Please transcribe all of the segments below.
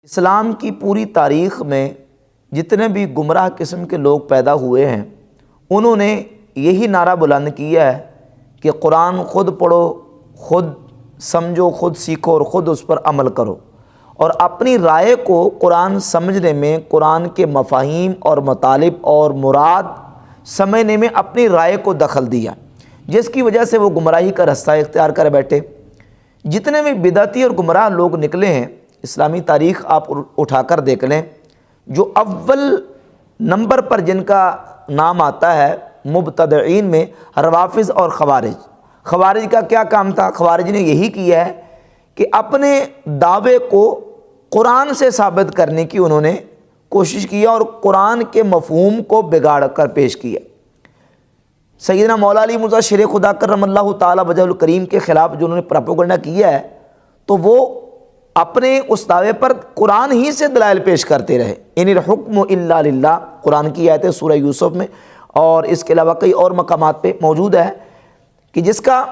اسلام کی پوری تاریخ میں جتنے بھی گمراہ قسم کے لوگ پیدا ہوئے ہیں انہوں نے یہی نعرہ بلند کیا ہے کہ قرآن خود پڑھو، خود سمجھو، خود سیکھو اور خود اس پر عمل کرو، اور اپنی رائے کو قرآن سمجھنے میں، قرآن کے مفاہیم اور مطالب اور مراد سمجھنے میں اپنی رائے کو دخل دیا، جس کی وجہ سے وہ گمراہی کا رستہ اختیار کر بیٹھے۔ جتنے بھی بدعتی اور گمراہ لوگ نکلے ہیں، اسلامی تاریخ آپ اٹھا کر دیکھ لیں، جو اول نمبر پر جن کا نام آتا ہے مبتدعین میں روافض اور خوارج۔ خوارج کا کیا کام تھا؟ خوارج نے یہی کیا ہے کہ اپنے دعوے کو قرآن سے ثابت کرنے کی انہوں نے کوشش کیا اور قرآن کے مفہوم کو بگاڑ کر پیش کیا۔ سیدنا مولا علی مرزا شیر خدا کرم اللہ تعالی وجہ الکریم کے خلاف جو انہوں نے پروپیگنڈا کیا ہے، تو وہ اپنے اس دعوے پر قرآن ہی سے دلائل پیش کرتے رہے۔ ان الحکم الا للہ، قرآن کی آیت ہے سورہ یوسف میں، اور اس کے علاوہ کئی اور مقامات پہ موجود ہے، کہ جس کا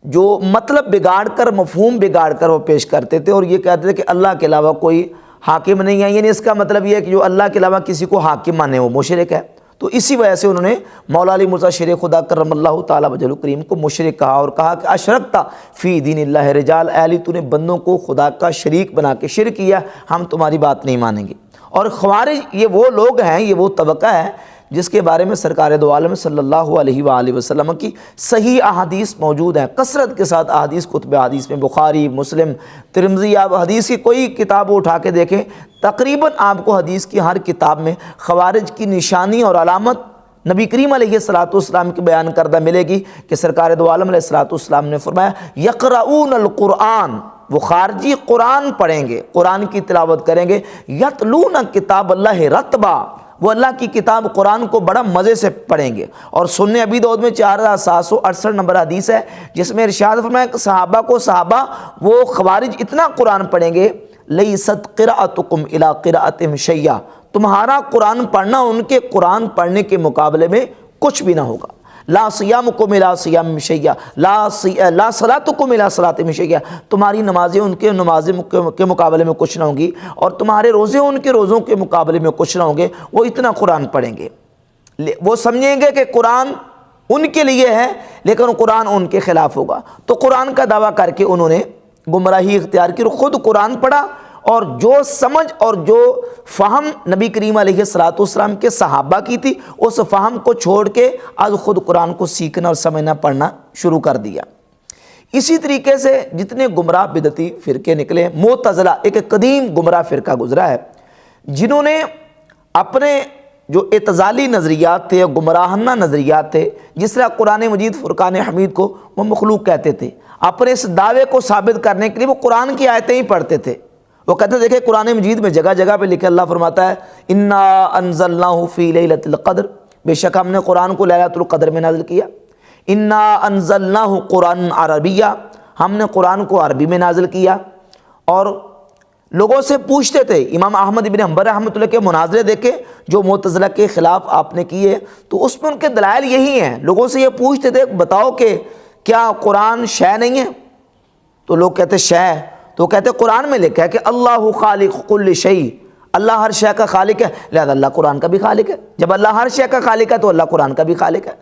جو مطلب بگاڑ کر، مفہوم بگاڑ کر وہ پیش کرتے تھے، اور یہ کہتے تھے کہ اللہ کے علاوہ کوئی حاکم نہیں ہے، یعنی اس کا مطلب یہ ہے کہ جو اللہ کے علاوہ کسی کو حاکم مانے وہ مشرک ہے۔ تو اسی وجہ سے انہوں نے مولا علی مرزا شیر خدا کرم اللہ تعالی وجہ الکریم کو مشرک کہا، اور کہا کہ اشرکت فی دین اللہ رجال، اے علی تو نے بندوں کو خدا کا شریک بنا کے شرک کیا، ہم تمہاری بات نہیں مانیں گے۔ اور خوارج یہ وہ لوگ ہیں، یہ وہ طبقہ ہے جس کے بارے میں سرکار دو عالم صلی اللہ علیہ وآلہ وسلم کی صحیح احادیث موجود ہیں، کثرت کے ساتھ احادیث، کتب حدیث میں بخاری، مسلم، ترمذی، آپ حدیث کی کوئی کتاب اٹھا کے دیکھیں، تقریباً آپ کو حدیث کی ہر کتاب میں خوارج کی نشانی اور علامت نبی کریم علیہ السلام کی بیان کردہ ملے گی، کہ سرکار دو عالم علیہ السلام نے فرمایا یقرؤون القرآن، وہ خارجی قرآن پڑھیں گے، قرآن کی تلاوت کریں گے، یتلون کتاب اللہ رتبا، وہ اللہ کی کتاب قرآن کو بڑا مزے سے پڑھیں گے۔ اور سنن ابی داؤد میں 4768 نمبر حدیث ہے، جس میں ارشاد فرمایا کہ صحابہ وہ خوارج اتنا قرآن پڑھیں گے، لیست قراءتکم الی قراءتہم شیئا، تمہارا قرآن پڑھنا ان کے قرآن پڑھنے کے مقابلے میں کچھ بھی نہ ہوگا۔ لا صیامکم الی صیام شیئا، لا صلاتکم الی صلاتہم شیئا، تمہاری نمازیں ان کے نمازیں کے مقابلے میں کچھ نہ ہوں گی، اور تمہارے روزے ان کے روزوں کے مقابلے میں کچھ نہ ہوں گے۔ وہ اتنا قرآن پڑھیں گے، وہ سمجھیں گے کہ قرآن ان کے لیے ہے، لیکن قرآن ان کے خلاف ہوگا۔ تو قرآن کا دعویٰ کر کے انہوں نے گمراہی اختیار کی، خود قرآن پڑھا، اور جو سمجھ اور جو فہم نبی کریم علیہ السلام کے صحابہ کی تھی، اس فہم کو چھوڑ کے آج خود قرآن کو سیکھنا اور سمجھنا پڑھنا شروع کر دیا۔ اسی طریقے سے جتنے گمراہ بدعتی فرقے نکلے، معتزلہ ایک قدیم گمراہ فرقہ گزرا ہے، جنہوں نے اپنے جو اعتزالی نظریات تھے، گمراہانہ نظریات تھے، جس طرح قرآن مجید فرقان حمید کو وہ مخلوق کہتے تھے، اپنے اس دعوے کو ثابت کرنے کے لیے وہ قرآن کی آیتیں ہی پڑھتے تھے۔ وہ کہتے ہیں دیکھیں قرآن مجید میں جگہ جگہ پہ لکھے، اللہ فرماتا ہے انا انزلناہ فی لیلۃ القدر، بے شک ہم نے قرآن کو لیلۃ القدر میں نازل کیا۔ انا انزلناہ قرآن عربیہ، ہم نے قرآن کو عربی میں نازل کیا۔ اور لوگوں سے پوچھتے تھے، امام احمد بن حنبل رحمۃ اللہ کے مناظرے دیکھے جو معتزلہ کے خلاف آپ نے کیے، تو اس میں ان کے دلائل یہی ہیں۔ لوگوں سے یہ پوچھتے تھے بتاؤ کہ کیا قرآن شے نہیں ہے؟ تو لوگ کہتے شے، تو کہتے قرآن میں لکھا ہے کہ اللہ خالق کل شیء، اللہ ہر شے کا خالق ہے، لہذا اللہ قرآن کا بھی خالق ہے۔ جب اللہ ہر شے کا خالق ہے تو اللہ قرآن کا بھی خالق ہے۔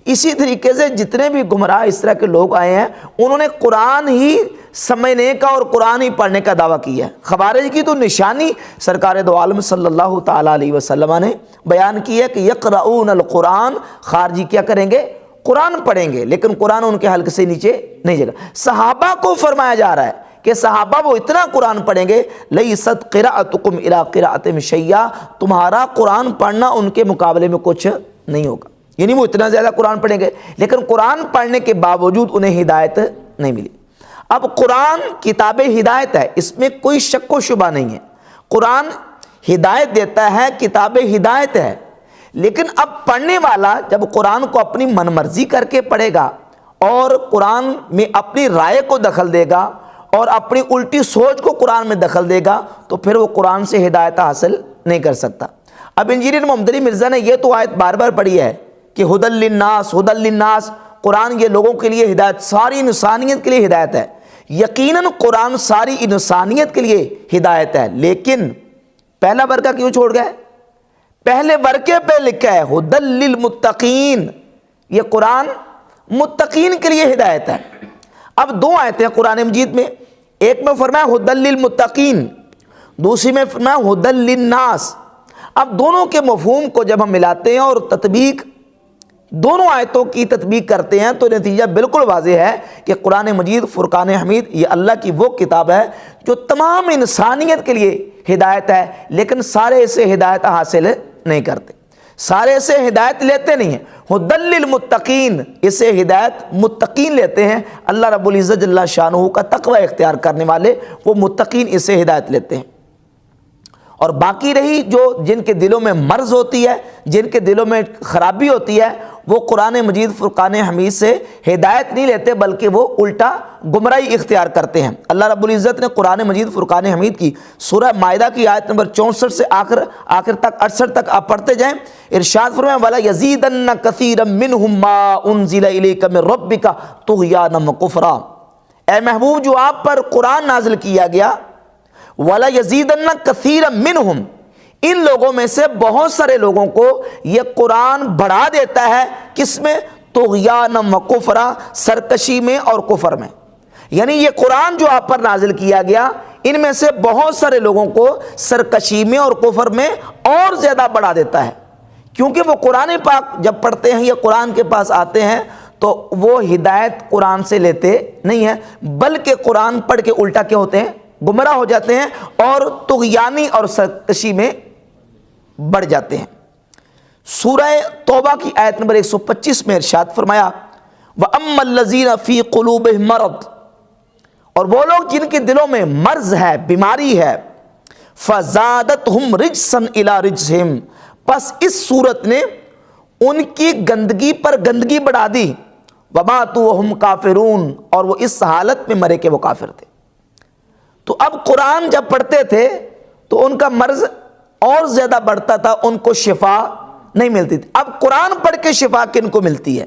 اسی طریقے سے جتنے بھی گمراہ اس طرح کے لوگ آئے ہیں، انہوں نے قرآن ہی سمجھنے کا اور قرآن ہی پڑھنے کا دعویٰ کیا ہے۔ خوارج کی تو نشانی سرکار دو عالم صلی اللہ تعالیٰ علیہ وسلم نے بیان کی ہے کہ یقرؤون القرآن، خارجی کیا کریں گے؟ قرآن پڑھیں گے، لیکن قرآن ان کے حلق سے نیچے نہیں جائے گا۔ صحابہ کو فرمایا جا رہا ہے کہ صحابہ وہ اتنا قرآن پڑھیں گے، لیست قراءتکم الی قراءتہم شیئا، تمہارا قرآن پڑھنا ان کے مقابلے میں کچھ نہیں ہوگا، یعنی وہ اتنا زیادہ قرآن پڑھیں گے، لیکن قرآن پڑھنے کے باوجود انہیں ہدایت نہیں ملی۔ اب قرآن کتاب ہدایت ہے، اس میں کوئی شک و شبہ نہیں ہے، قرآن ہدایت دیتا ہے، کتاب ہدایت ہے، لیکن اب پڑھنے والا جب قرآن کو اپنی من مرضی کر کے پڑھے گا اور قرآن میں اپنی رائے کو دخل دے گا اور اپنی الٹی سوچ کو قرآن میں دخل دے گا، تو پھر وہ قرآن سے ہدایت حاصل نہیں کر سکتا۔ اب انجینئر محمد علی مرزا نے یہ تو آیت بار بار پڑھی ہے کہ ہدی للناس، ہدی للناس، قرآن یہ لوگوں کے لیے ہدایت، ساری انسانیت کے لیے ہدایت ہے۔ یقیناً قرآن ساری انسانیت کے لیے ہدایت ہے، لیکن پہلا ورقہ کیوں چھوڑ گئے؟ پہلے ورقے پہ لکھا ہے ہدی للمتقین، یہ قرآن متقین کے لیے ہدایت ہے۔ اب دو آیتیں ہیں قرآن مجید میں، ایک میں فرمایا ہدی للمتقین، دوسری میں فرمایا ہدی للناس۔ اب دونوں کے مفہوم کو جب ہم ملاتے ہیں اور تطبیق دونوں آیتوں کی تطبیق کرتے ہیں تو نتیجہ بالکل واضح ہے کہ قرآن مجید فرقان حمید یہ اللہ کی وہ کتاب ہے جو تمام انسانیت کے لیے ہدایت ہے، لیکن سارے اسے ہدایت حاصل نہیں کرتے، سارے اسے ہدایت لیتے نہیں ہیں۔ ہدی للمتقین، اسے ہدایت متقین لیتے ہیں، اللہ رب العزت جل شانہ کا تقوی اختیار کرنے والے وہ متقین اسے ہدایت لیتے ہیں۔ اور باقی رہی جو جن کے دلوں میں مرض ہوتی ہے، جن کے دلوں میں خرابی ہوتی ہے، وہ قرآن مجید فرقان حمید سے ہدایت نہیں لیتے بلکہ وہ الٹا گمراہی اختیار کرتے ہیں۔ اللہ رب العزت نے قرآن مجید فرقان حمید کی سورہ مائدہ کی آیت نمبر 64 سے آخر تک 68 تک آپ پڑھتے جائیں، ارشاد فرمایا وَلَا يَزِيدَنَّ كَثِيرًا مِّنْهُمْ مَا أُنزِلَ إِلَيْكَ مِن رَّبِّكَ طُغْيَانًا وَكُفْرًا، اے محبوب جو آپ پر قرآن نازل کیا گیا، وَلَا يَزِيدَنَّ كَثِيرًا مِّنْهُمْ، ان لوگوں میں سے بہت سارے لوگوں کو یہ قرآن بڑھا دیتا ہے، کس میں؟ طغیانا و کفرا، سرکشی میں اور کفر میں۔ یعنی یہ قرآن جو آپ پر نازل کیا گیا ان میں سے بہت سارے لوگوں کو سرکشی میں اور کفر میں اور زیادہ بڑھا دیتا ہے، کیونکہ وہ قرآن پاک جب پڑھتے ہیں یا قرآن کے پاس آتے ہیں تو وہ ہدایت قرآن سے لیتے نہیں ہیں بلکہ قرآن پڑھ کے الٹا کیا ہوتے ہیں؟ گمراہ ہو جاتے ہیں اور طغیانی اور سرکشی میں بڑھ جاتے ہیں۔ سورہ توبہ کی آیت نمبر 125 میں ارشاد فرمایا وَأَمَّا الَّذِينَ فِي قُلُوبِهِم مَرَضٌ، اور وہ لوگ جن کے دلوں میں مرض ہے، بیماری ہے، فَزَادَتْهُمْ رِجْسًا إِلَىٰ رِجْسِهِمْ، پس اس صورت نے ان کی گندگی پر گندگی بڑھا دی، وَمَاتُوا وَهُمْ كَافِرُونَ، اور وہ اس حالت میں مرے کہ وہ کافر تھے۔ تو اب قرآن جب پڑھتے تھے تو ان کا مرض اور زیادہ بڑھتا تھا، ان کو شفا نہیں ملتی تھی۔ اب قرآن پڑھ کے شفا کن کو ملتی ہے؟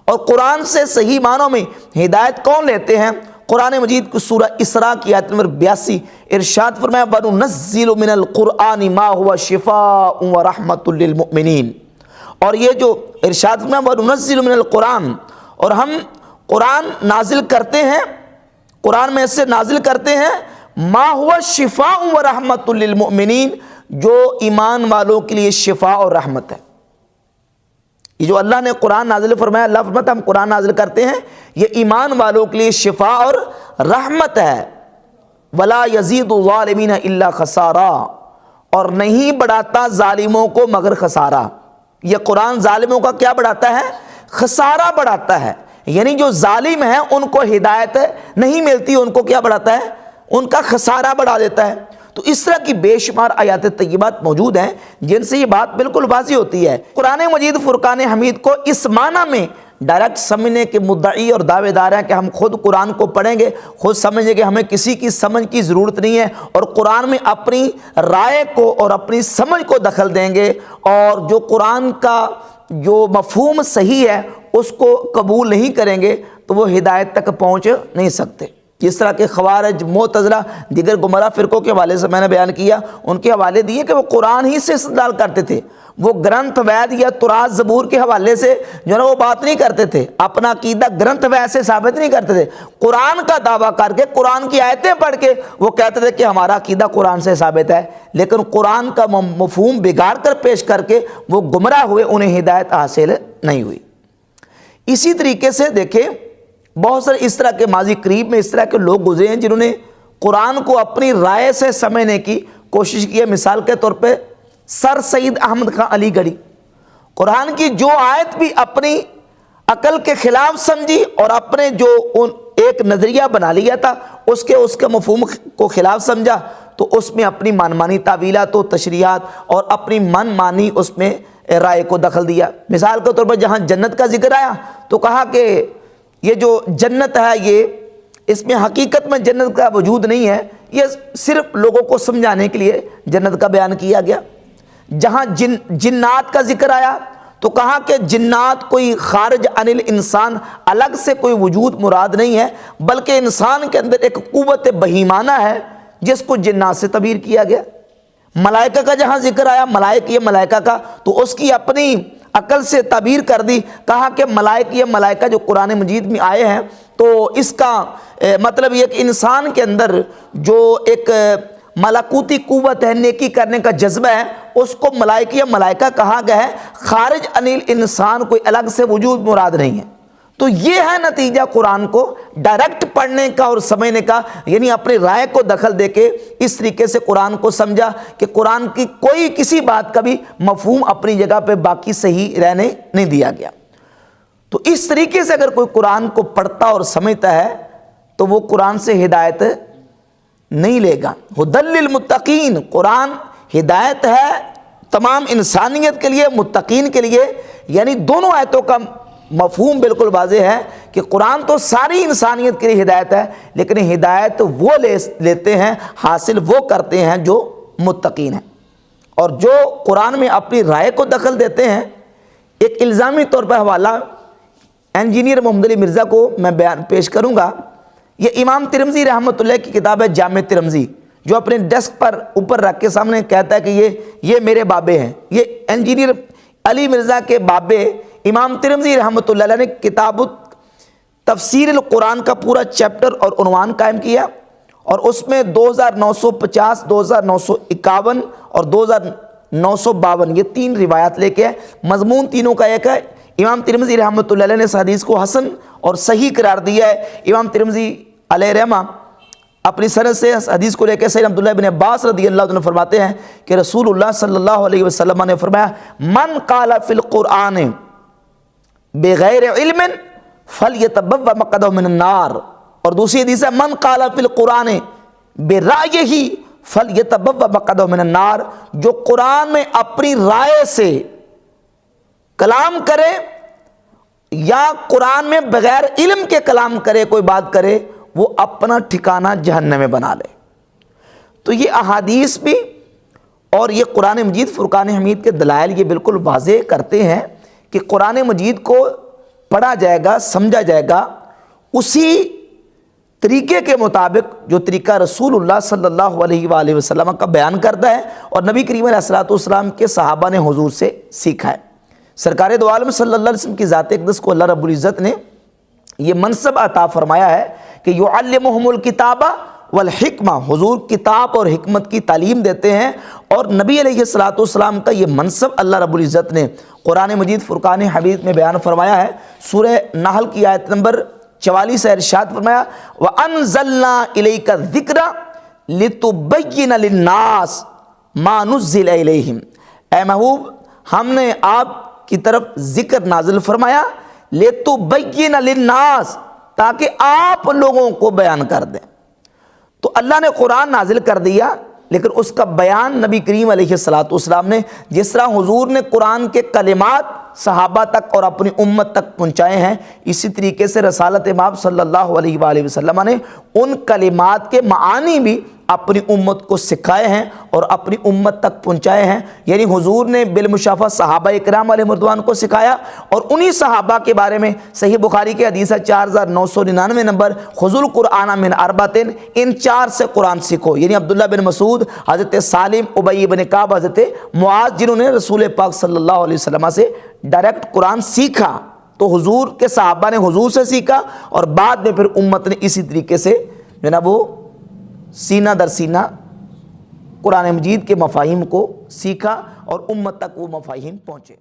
اور قرآن سے صحیح معنوں میں ہدایت کون لیتے ہیں؟ قرآن مجید کی سورہ اسراء کی آیت نمبر 82 ارشاد فرمایا وَنُنَزِّلُ مِنَ الْقُرْآنِ مَا هُوَ شِفَاءٌ وَرَحْمَةٌ لِّلْمُؤْمِنِينَ، اور یہ جو ارشاد فرمایا وَنُنَزِّلُ مِنَ الْقُرْآنِ، اور ہم قرآن نازل کرتے ہیں، قرآن میں سے نازل کرتے ہیں ما هو شفاء ورحمۃ للمؤمنین، جو ایمان والوں کے لیے شفا اور رحمت ہے۔ یہ جو اللہ نے قرآن نازل فرمایا، اللہ فرماتا ہم قرآن نازل کرتے ہیں یہ ایمان والوں کے لیے شفا اور رحمت ہے۔ ولا یزید الظالمین الا خسارا، اور نہیں بڑھاتا ظالموں کو مگر خسارہ۔ یہ قرآن ظالموں کا کیا بڑھاتا ہے؟ خسارہ بڑھاتا ہے، یعنی جو ظالم ہیں ان کو ہدایت نہیں ملتی، ان کو کیا بڑھاتا ہے؟ ان کا خسارہ بڑھا دیتا ہے۔ تو اس طرح کی بے شمار آیات طیبات موجود ہیں جن سے یہ بات بالکل واضح ہوتی ہے۔ قرآن مجید فرقان حمید کو اس معنی میں ڈائریکٹ سمجھنے کے مدعی اور دعوے دار ہیں کہ ہم خود قرآن کو پڑھیں گے، خود سمجھیں گے، ہمیں کسی کی سمجھ کی ضرورت نہیں ہے، اور قرآن میں اپنی رائے کو اور اپنی سمجھ کو دخل دیں گے، اور جو قرآن کا جو مفہوم صحیح ہے اس کو قبول نہیں کریں گے تو وہ ہدایت تک پہنچ نہیں سکتے۔ جس طرح کے خوارج، معتزلہ، دیگر گمراہ فرقوں کے حوالے سے میں نے بیان کیا، ان کے حوالے دیے کہ وہ قرآن ہی سے استدلال کرتے تھے، وہ گرنتھ وید یا تراث زبور کے حوالے سے جو ہے وہ بات نہیں کرتے تھے، اپنا عقیدہ گرنتھ وید سے ثابت نہیں کرتے تھے، قرآن کا دعویٰ کر کے قرآن کی آیتیں پڑھ کے وہ کہتے تھے کہ ہمارا عقیدہ قرآن سے ثابت ہے، لیکن قرآن کا مفہوم بگاڑ کر پیش کر کے وہ گمراہ ہوئے، انہیں ہدایت حاصل نہیں ہوئی۔ اسی طریقے سے دیکھیں بہت سارے اس طرح کے ماضی قریب میں اس طرح کے لوگ گزرے ہیں جنہوں نے قرآن کو اپنی رائے سے سمجھنے کی کوشش کی ہے۔ مثال کے طور پہ سر سید احمد خان علی گڑھی، قرآن کی جو آیت بھی اپنی عقل کے خلاف سمجھی اور اپنے جو ایک نظریہ بنا لیا تھا اس کے مفہوم کو خلاف سمجھا، تو اس میں اپنی من مانی تعویلات و تشریحات اور اپنی من مانی اس میں رائے کو دخل دیا۔ مثال کے طور پر جہاں جنت کا ذکر آیا تو کہا کہ یہ جو جنت ہے یہ اس میں حقیقت میں جنت کا وجود نہیں ہے، یہ صرف لوگوں کو سمجھانے کے لیے جنت کا بیان کیا گیا۔ جہاں جنات کا ذکر آیا تو کہا کہ جنات کوئی خارج عن الانسان، الگ سے کوئی وجود مراد نہیں ہے، بلکہ انسان کے اندر ایک قوت بہیمانہ ہے جس کو جنات سے تعبیر کیا گیا۔ ملائکہ کا جہاں ذکر آیا، ملائکہ کا تو اس کی اپنی عقل سے تعبیر کر دی، کہا کہ ملائکہ جو قرآن مجید میں آئے ہیں، تو اس کا مطلب یہ کہ انسان کے اندر جو ایک ملکوتی قوت ہے، نیکی کرنے کا جذبہ ہے، اس کو ملائکہ کہا گیا ہے، خارج عن الانسان کوئی الگ سے وجود مراد نہیں ہے۔ تو یہ ہے نتیجہ قرآن کو ڈائریکٹ پڑھنے کا اور سمجھنے کا، یعنی اپنی رائے کو دخل دے کے اس طریقے سے قرآن کو سمجھا کہ قرآن کی کوئی کسی بات کا بھی مفہوم اپنی جگہ پہ باقی صحیح رہنے نہیں دیا گیا۔ تو اس طریقے سے اگر کوئی قرآن کو پڑھتا اور سمجھتا ہے تو وہ قرآن سے ہدایت نہیں لے گا۔ ھدی للمتقین، قرآن ہدایت ہے تمام انسانیت کے لیے، متقین کے لیے، یعنی دونوں آیتوں کا مفہوم بالکل واضح ہے کہ قرآن تو ساری انسانیت کے لیے ہدایت ہے، لیکن ہدایت وہ لیتے ہیں، حاصل وہ کرتے ہیں جو متقین ہیں۔ اور جو قرآن میں اپنی رائے کو دخل دیتے ہیں، ایک الزامی طور پر حوالہ انجینئر محمد علی مرزا کو میں بیان پیش کروں گا۔ یہ امام ترمذی رحمۃ اللہ کی کتاب ہے جامع ترمذی، جو اپنے ڈیسک پر اوپر رکھ کے سامنے کہتا ہے کہ یہ میرے بابے ہیں۔ یہ انجینئر علی مرزا کے بابے امام ترمذی رحمۃ اللہ علیہ نے کتاب تفسیر القرآن کا پورا چیپٹر اور عنوان قائم کیا، اور اس میں 2950، 2951 اور 2952 یہ 3 روایات لے کے مضمون تینوں کا ایک ہے۔ امام ترمذی رحمۃ اللہ علیہ نے اس حدیث کو حسن اور صحیح قرار دیا ہے۔ امام ترمذی علیہ رحمہ اپنی سند سے اس حدیث کو لے کے سیدنا عبداللہ بن عباس رضی اللہ عنہ فرماتے ہیں کہ رسول اللہ صلی اللہ علیہ وسلم نے فرمایا، من قال فی القرآن بغیر علم فلیتبوأ مقعدہ من النار، اور دوسری حدیث ہے من قال فی القرآن برأیہ فلیتبوأ مقعدہ من النار، جو قرآن میں اپنی رائے سے کلام کرے یا قرآن میں بغیر علم کے کلام کرے، کوئی بات کرے، وہ اپنا ٹھکانہ جہنم میں بنا لے۔ تو یہ احادیث بھی اور یہ قرآن مجید فرقان حمید کے دلائل یہ بالکل واضح کرتے ہیں کہ قرآن مجید کو پڑھا جائے گا، سمجھا جائے گا اسی طریقے کے مطابق جو طریقہ رسول اللہ صلی اللہ علیہ وآلہ وسلم کا بیان کرتا ہے اور نبی کریم علیہ الصلوۃ والسلام کے صحابہ نے حضور سے سیکھا ہے۔ سرکار دو عالم صلی اللہ علیہ وسلم کی ذات اقدس کو اللہ رب العزت نے یہ منصب عطا فرمایا ہے کہ یعلمہم الکتاب والحکمہ، حضور کتاب اور حکمت کی تعلیم دیتے ہیں، اور نبی علیہ الصلوۃ والسلام کا یہ منصب اللہ رب العزت نے قرآن مجید فرقان حمید میں بیان فرمایا ہے۔ سورہ نحل کی آیت نمبر 44 سے ارشاد فرمایا، وَأَنزَلْنَا إِلَيْكَ الذِّكْرَ لِتُبَيِّنَ لِلنَّاسِ مَا نُزِّلَ إِلَيْهِمْ، اے محبوب ہم نے آپ کی طرف ذکر نازل فرمایا، لِتُبَيِّنَ لِلنَّاسِ، تاکہ آپ لوگوں کو بیان کر دیں۔ تو اللہ نے قرآن نازل کر دیا، لیکن اس کا بیان نبی کریم علیہ الصلوۃ والسلام نے، جس طرح حضور نے قرآن کے کلمات صحابہ تک اور اپنی امت تک پہنچائے ہیں، اسی طریقے سے رسالت مآب صلی اللہ علیہ وآلہ وسلم نے ان کلمات کے معانی بھی اپنی امت کو سکھائے ہیں اور اپنی امت تک پہنچائے ہیں۔ یعنی حضور نے بالمشافہ صحابہ اکرام علیہ رضوان کو سکھایا، اور انہی صحابہ کے بارے میں صحیح بخاری کے حدیث ہے 4999 نمبر، خذوا القرآن من اربعۃ، ان 4 سے قرآن سیکھو، یعنی عبداللہ بن مسعود، حضرت سالم، ابی بن کعب، حضرت معاذ، جنہوں نے رسول پاک صلی اللہ علیہ وسلم سے ڈائریکٹ قرآن سیکھا۔ تو حضور کے صحابہ نے حضور سے سیکھا، اور بعد میں پھر امت نے اسی طریقے سے جو نا وہ سینہ در سینہ قرآن مجید کے مفاہیم کو سیکھا اور امت تک وہ مفاہیم پہنچے۔